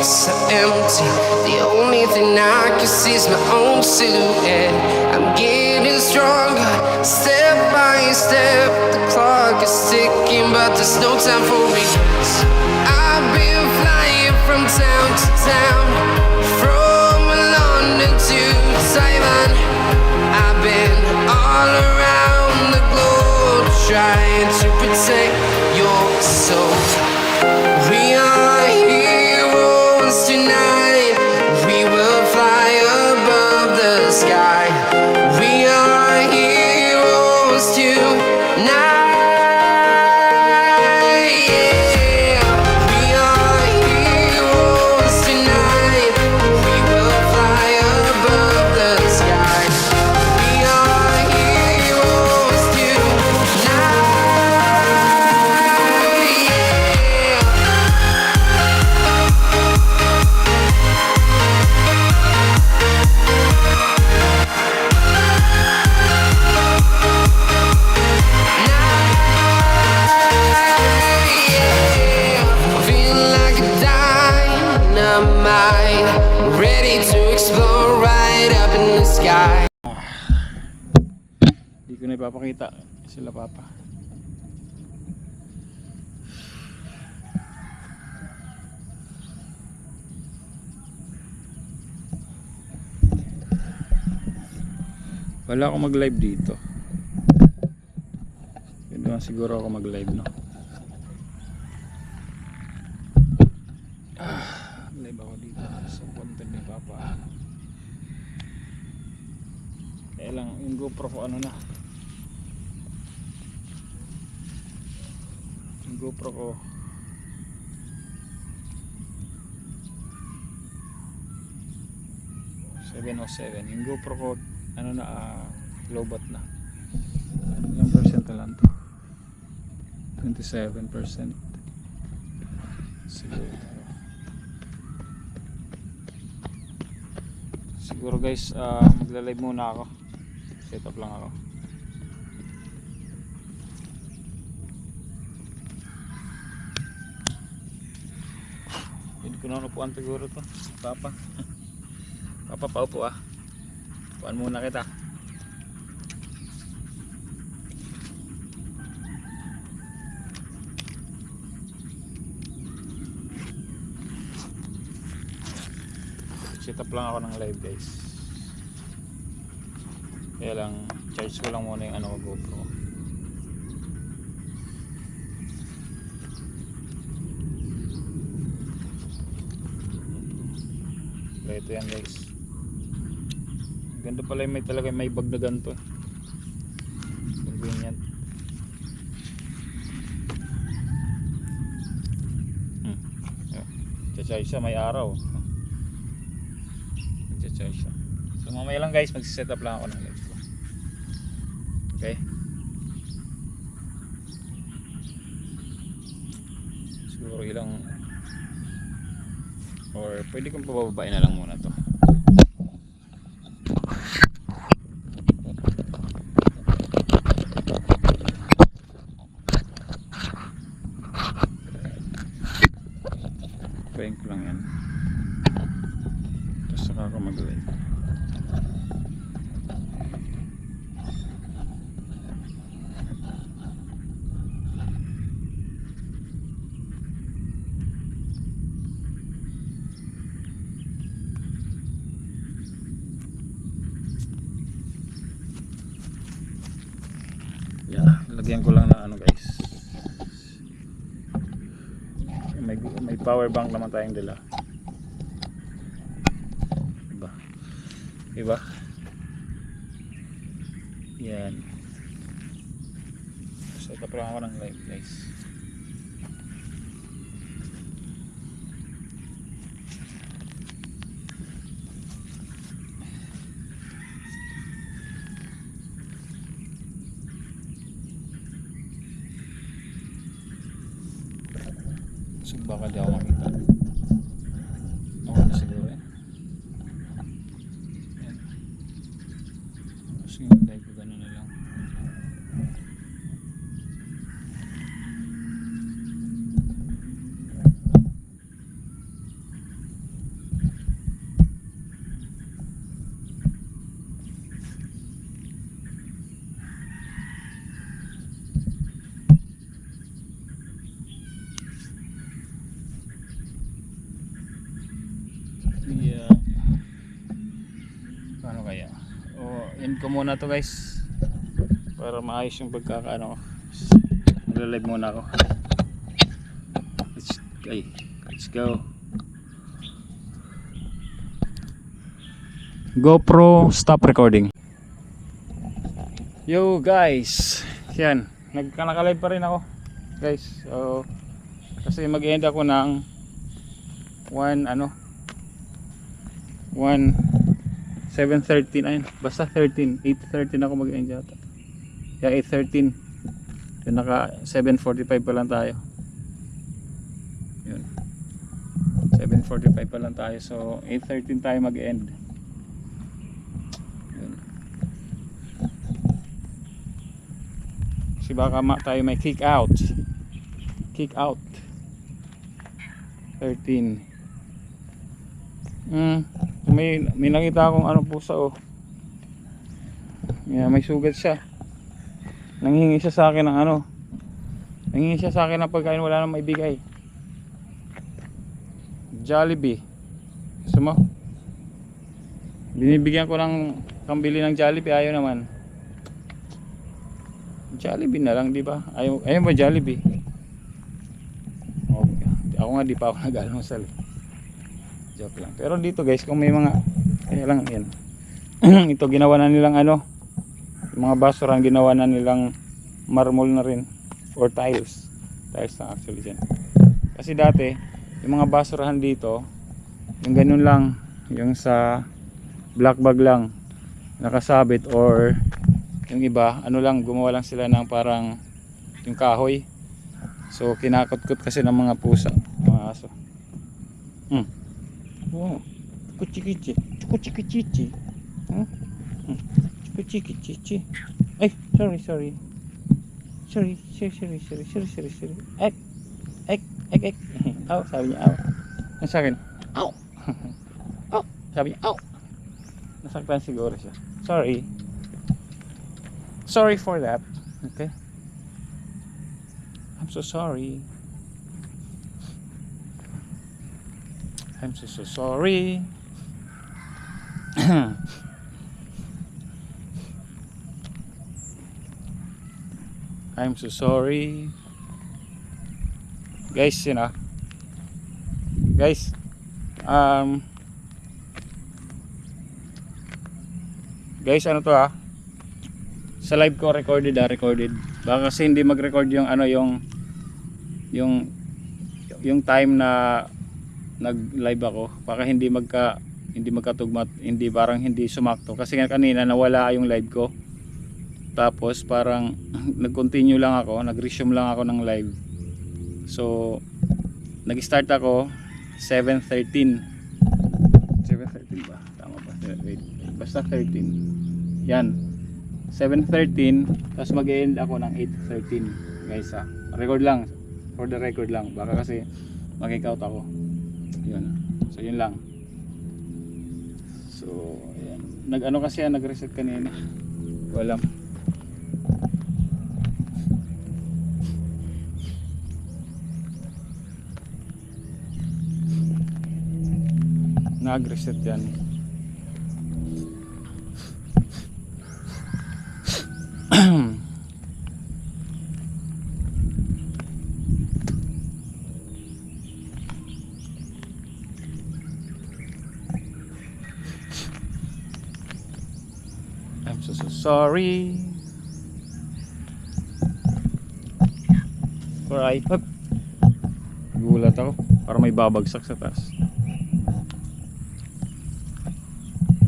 so empty. The only thing I can see is my own silhouette. I'm getting stronger, step by step. The clock is ticking, but there's no time for regrets. I've been flying from town to town, from London to Taiwan. I've been all around the globe, trying to protect your soul. We are heroes tonight. We will fly above the sky. We are heroes tonight. Yeah. We are heroes tonight. We will fly above the sky. We are heroes tonight. Ready to explore right up in the sky. Hindi ko na ipapakita sila papa. Wala akong mag live dito. Hindi naman siguro ako mag live, no? Live ako dito sa content ni papa. Kaya lang yung GoPro ko ano na, yung GoPro ko yung GoPro ko ano na, lowbat na. Ilang percent na lang to? 27% siguro guys. Magla-live muna ako, set up lang ako. Hindi ko na upuan siguro to papa. Papa, paupo ah. Upuan muna kita. Set up lang ako ng live guys. Kaya lang charge ko lang muna yung ano, GoPro. Kaya ito yan guys. Ganda pala yung may talaga may bag na ganito. Convenient. Charge siya, may araw. Charge siya. So mamaya lang guys, mag-set up lang ako ng live ko. Okay? Siguro ilang, or pwede kong pabababain na lang muna to. Pababain ko lang yan. Tapos saka ako mag-live. Lagyan ko lang ng ano guys, may power bank naman tayong dala, diba yan. Set up lang ako ng live guys. So baka di ako makita. Okay na siguro yan. Yan. Tapos yung live ko ganun na lang. Yeah. Paano kaya? O, end ko muna to guys. Para maayos yung pagkakaano ko. Nag-live muna ako. Let's go. GoPro stop recording. Yo guys. Yan. Naka-live pa rin ako. Guys. So, kasi mag-end ako ng 7:13 ayun, basta 8:13 ako mag-end yata. Yeah, 8:13. Yun, naka 7:45 pa lang tayo. Yun. 7:45 pa lang tayo. So 8:13 tayo mag-end. Yun. Kasi baka tayo may kick out. Kick out. 13. May nakita akong pusa oh. Yeah, may sugat siya. Nanghingi siya sa akin ng Nanghingi siya sa akin ng pagkain, wala nang maibigay. Jollibee. Gusto mo? Binibigyan ko ng pambili ng Jollibee, ayaw naman. Jollibee na lang, di ba? Ayaw ba Jollibee? Okay. Ako nga di pa ako nag-almusal. Joke lang. Pero dito guys, kung may mga kaya lang yan. Ito ginawa na nilang yung mga basurahan ginawa na nilang marmol na rin or tiles. Tiles na actually dyan. Kasi dati, yung mga basurahan dito, yung ganun lang, yung sa black bag lang nakasabit or yung iba, lang, gumawa lang sila ng parang yung kahoy. So kinakot-kot kasi ng mga pusa, mga aso. Wow, kuchikichi, kuchikichichi. Kuchikichichi. Ay, sorry. Sorry. Ek. Aw, sabi niya aw. Ang sa akin, aw. Aw, sabi niya aw. Nasaktan siguro siya. Sorry for that. Okay. I'm so sorry. I'm so sorry. I'm so sorry. Guys, guys, guys, sa live ko recorded. Baka kasi hindi mag-record yung yung time na nag-live ako, baka hindi magkatugma, parang hindi sumakto kasi kanina nawala yung live ko. Tapos parang nag-continue lang ako, nag-resume lang ako ng live. So nag-start ako 7:13 ba? Tama ba? Wait. Basta 13. Yan. 7:13 tapos mag-end ako ng 8:13. Guys, record lang. For the record lang. Baka kasi mag-out ako. Yun. So yun lang. So ayan. Kasi nag-reset kanina. Wala. Nag-reset yan. I'm so sorry. Alright. Gulat ako. Para may babagsak sa taas.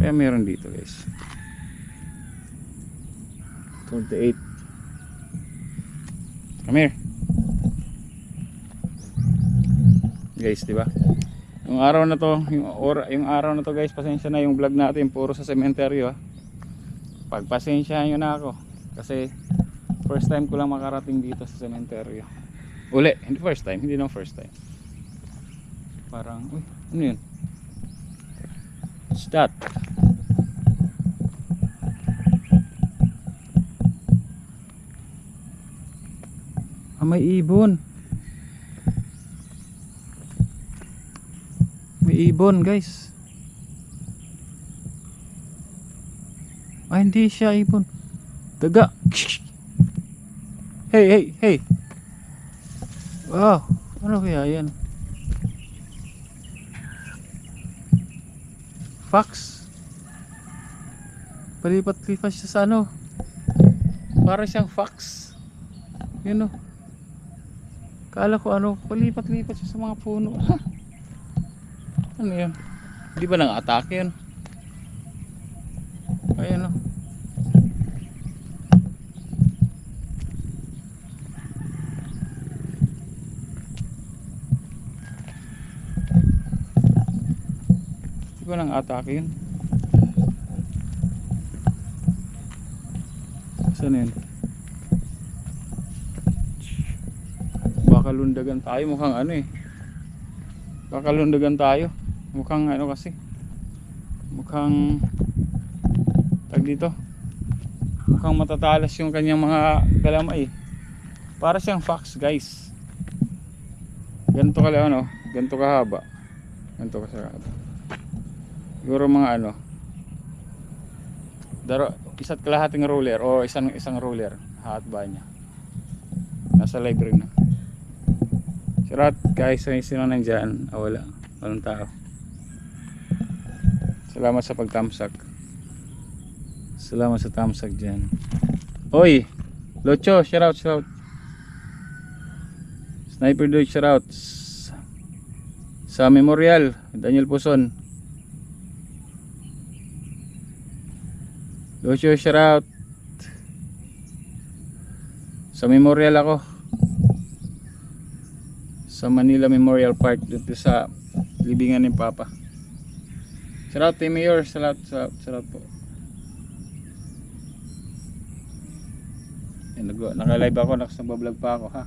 Kaya meron dito guys. 28. Come here. Guys, di ba? Yung araw na to, yung araw na to guys, pasensya na yung vlog natin puro sa sementeryo. Pagpasensyahan nyo na ako kasi first time ko lang makarating dito sa sementeryo. Hindi first time, hindi na first time. Parang, ano yun? What's that? May ibon. May ibon guys. hindi siya ibon. Daga. Hey, hey, hey. Wow, ano kaya yan? Fox. Palipat-lipat siya sa ano. Para siyang fox. Yun o. Kala ko ano, palipat-lipat siya sa mga puno. Ano yun? Di ba nang-atake yun? Ayan o. Di ba nang-atake yun? Saan yun? Baka lundagan tayo, mukhang ano eh. Baka lundagan tayo. Mukhang ano kasi. Mukhang tag dito. Mukhang matatalas yung kanyang mga galamay. Para siyang fox, guys. Ganito kala ano, ganito kahaba. Ganito kasarado. Siguro mga ano. Isa't kalahating ruler o isang ruler. Hahat ba niya? Nasa library na. Shoutout guys, sino nandyan? Wala. Walang tao. Salamat sa pagtamsak. Salamat sa tamsak dyan. Oy! Locho, shoutout. Sniper Dude, shoutout. Sa Memorial, Daniel Puson. Locho, shoutout. Sa Memorial ako. Sa Manila Memorial Park, dito sa libingan ni Papa. Shoutout Team Mayor, shoutout po. Naka-live ako, nagsabablog pa ako ha.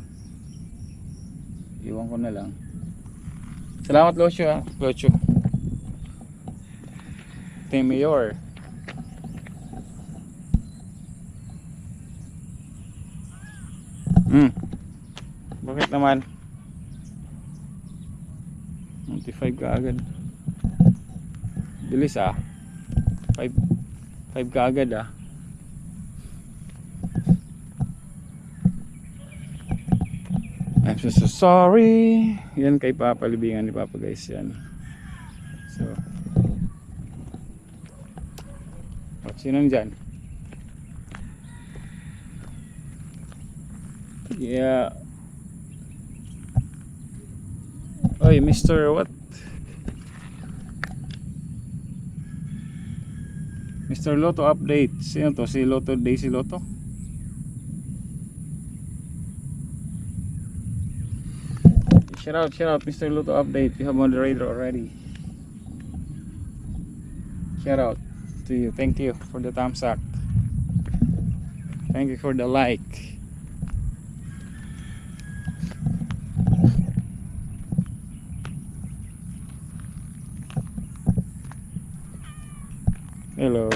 Iwan ko na lang. Salamat Locho ha, Locho. Team Mayor. Bakit naman? 95 ka agad. Bilis ah. 5 ka agad ah. I'm so sorry. Yan kay Papa, libingan ni Papa guys yan. So sino dyan? Yeah. Oy, Mr. What? Mr. Lotto update. Sino to? Si Lotto, Daisy Lotto? Shout out Mr. Lotto update. You have moderator already. Shout out to you. Thank you for the thumbs up. Thank you for the like. Hello.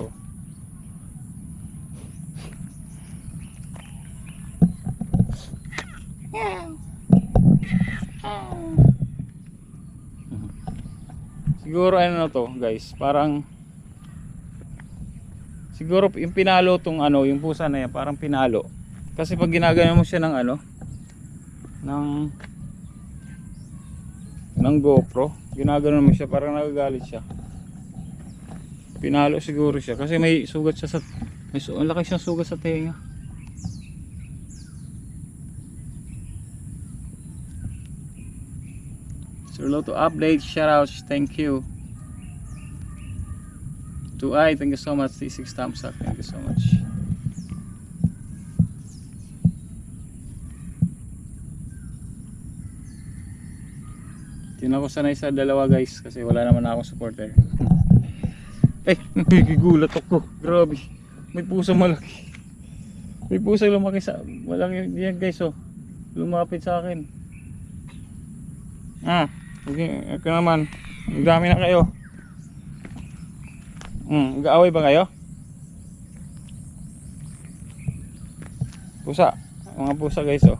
Siguro ano to guys, parang siguro yung pinalo tong ano, yung pusa na yan, parang pinalo. Kasi pag ginagano mo siya ng ano, ng GoPro, ginagano mo siya, parang nagagalit siya. Pinalo siguro siya kasi may sugat siya sa ang laki siyang sugat sa tenga. Sir Lotto update, shoutouts, thank you. To I, thank you so much. 6 thumbs up, thank you so much. Tingnan ko sanay sa dalawa guys kasi wala naman akong supporter. Eh, nagigulat ako. Grabe. May pusa malaki. May pusa lumaki sa malaki yan guys oh. Lumapit sa akin. Okay, ako naman. Magdami na kayo. Mag-aaway ba kayo? Pusa. Mga pusa guys oh.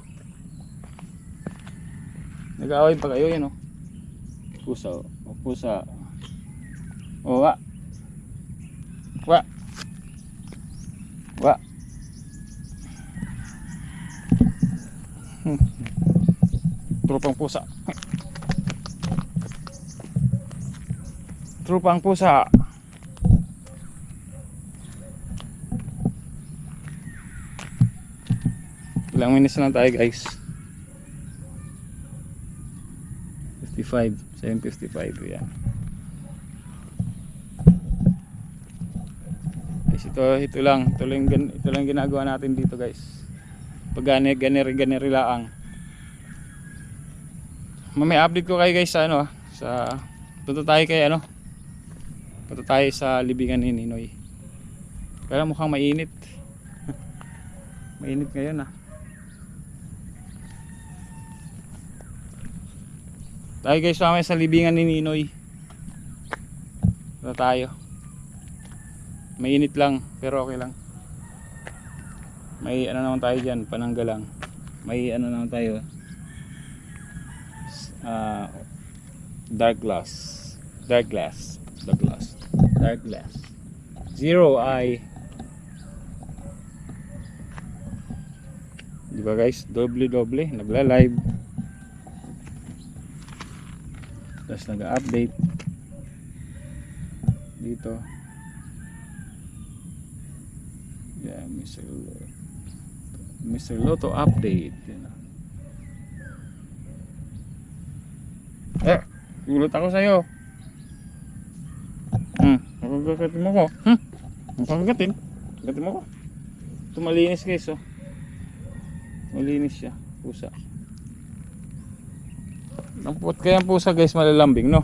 Nag-aaway pa kayo yan oh. Pusa oh. Pusa. Oh wa. Wa. Trupang pusa. Trupang pusa. Ilang minutes na lang tayo guys. 55, 7:55 yan. Guys, ito lang ginagawa natin dito guys. Pag ganeri laang. Mamaya update ko kayo guys sa ano, sa punta tayo kay ano. Punta tayo sa libingan ni Ninoy. Kaya mukhang mainit. Mainit ngayon ah. Tayo guys, mamaya sa libingan ni Ninoy. Punta tayo. Mainit lang pero okay lang. May ano naman tayo dyan, panangga lang. May ano naman tayo, dark glass. Zero eye. Diba guys, doble nagla-live, tapos nag-update dito. Yeah, Mr. Lotto update. Gulat ako sa'yo. Makagagatin mo ko. Makagagatin mo ko. Ito malinis guys oh. Malinis siya, pusa. Kaya ang pusa guys malalambing no.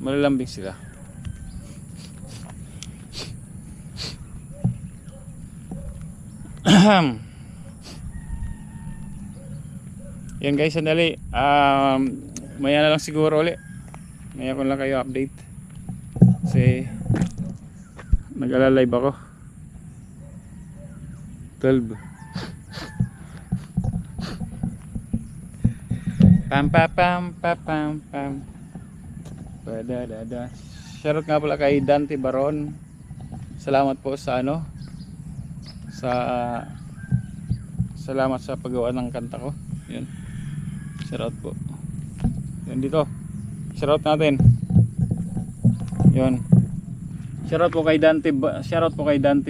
Malalambing sila. Yan guys, sandali. Maya na lang siguro ulit. Maya ko lang kayo update. Kasi nag-live ako 12. Pam pam pam pam pam. Padadada. Shoutout nga pala kay Dante Baron. Salamat po sa ano, salamat sa paggawa ng kanta ko. Yun. Shoutout po. Yan dito. Shoutout natin. Yun. Shoutout po kay Dante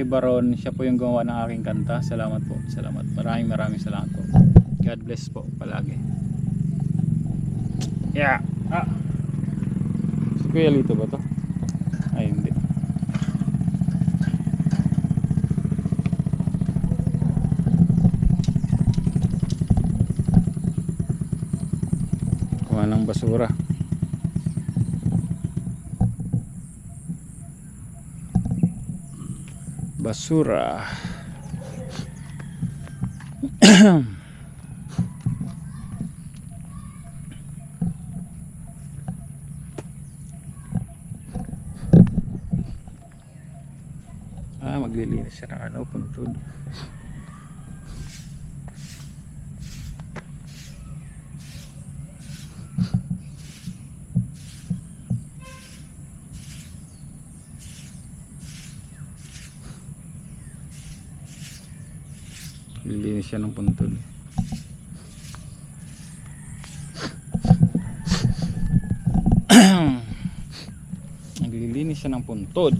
Baron. Siya po yung gumawa ng aking kanta. Salamat po. Salamat. Maraming salamat po. God bless po palagi. Yeah. Si Kuya Lito ba to? Ay hindi. Kuha ng basura. Maglilinis siya ng ano, puntod. Maglilinis siya ng puntod. Naglilinis siya ng puntod.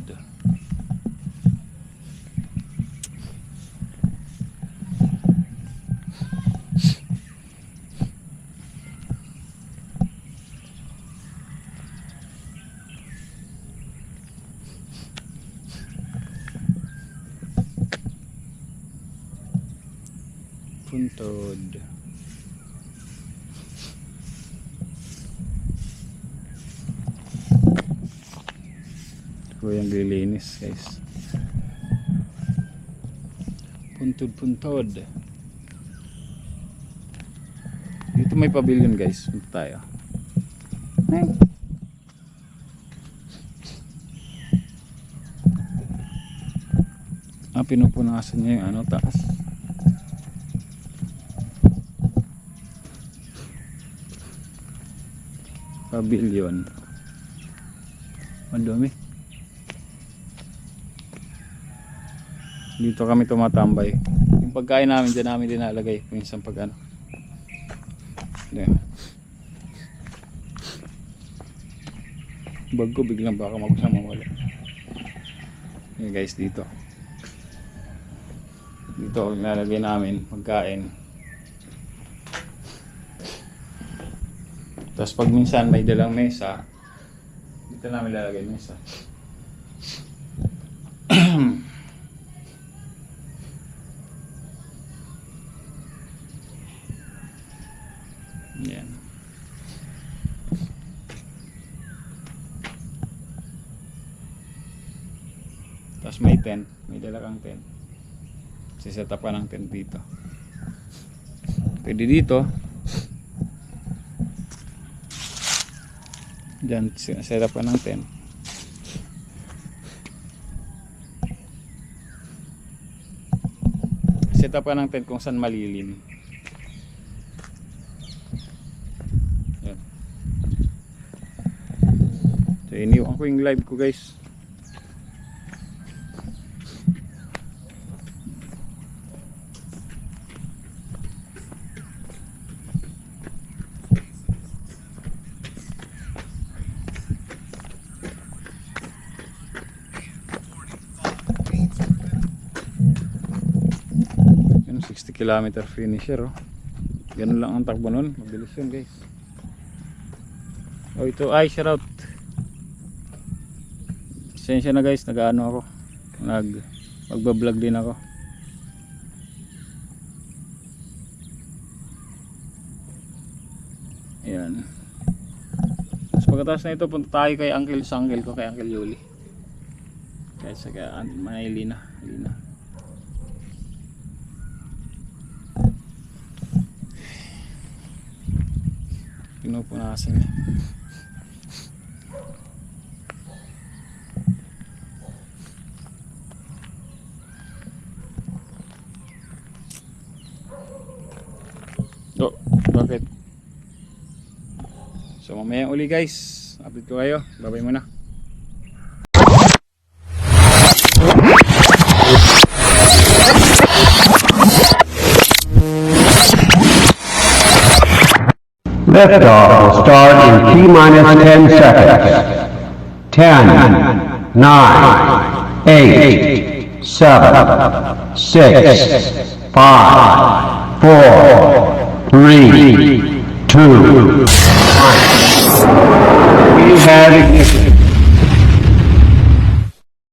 Puntod. Ito yung lilinis guys. Puntod. Dito may pavilion guys. Punta tayo. Pinupunasan niya yung ano, taas. Pavilion. Ang dumi. Dito kami tumatambay. Yung pagkain namin dyan namin dinalagay. Minsan pag ano. Ayan. Bag ko biglang baka mawala. Ayan guys, dito. Dito nilalagay namin pagkain. Tapos pag minsan may dalang mesa, dito namin lalagay mesa. Yan. Tapos may tent, may dala kang tent. Siset up ka ng tent dito. Pwede dito. Diyan, set up ka ng tent. Set up ka ng tent kung saan malilim. Yan. So, iniwan ko yung live ko guys. Yun, 60 km finisher oh. Ganun lang ang takbo nun. Mabilis yun guys. Oh, ito ay shoutout. Pasensya na guys, nag-ano ako. Magbablog din ako. Ayan. Tapos pagkatapos na ito, punta tayo kay Uncle Sangel ko, kay Uncle Yuli. Kaya sa Lina. Pinupunasan niya. Oh, bakit? So mamaya uli guys, update ko kayo. Bye-bye muna. Liftoff will start in T-minus 10 seconds. 10, 9, 8, 7, 6, 5, 4, 3, 2, 1. We have ignition.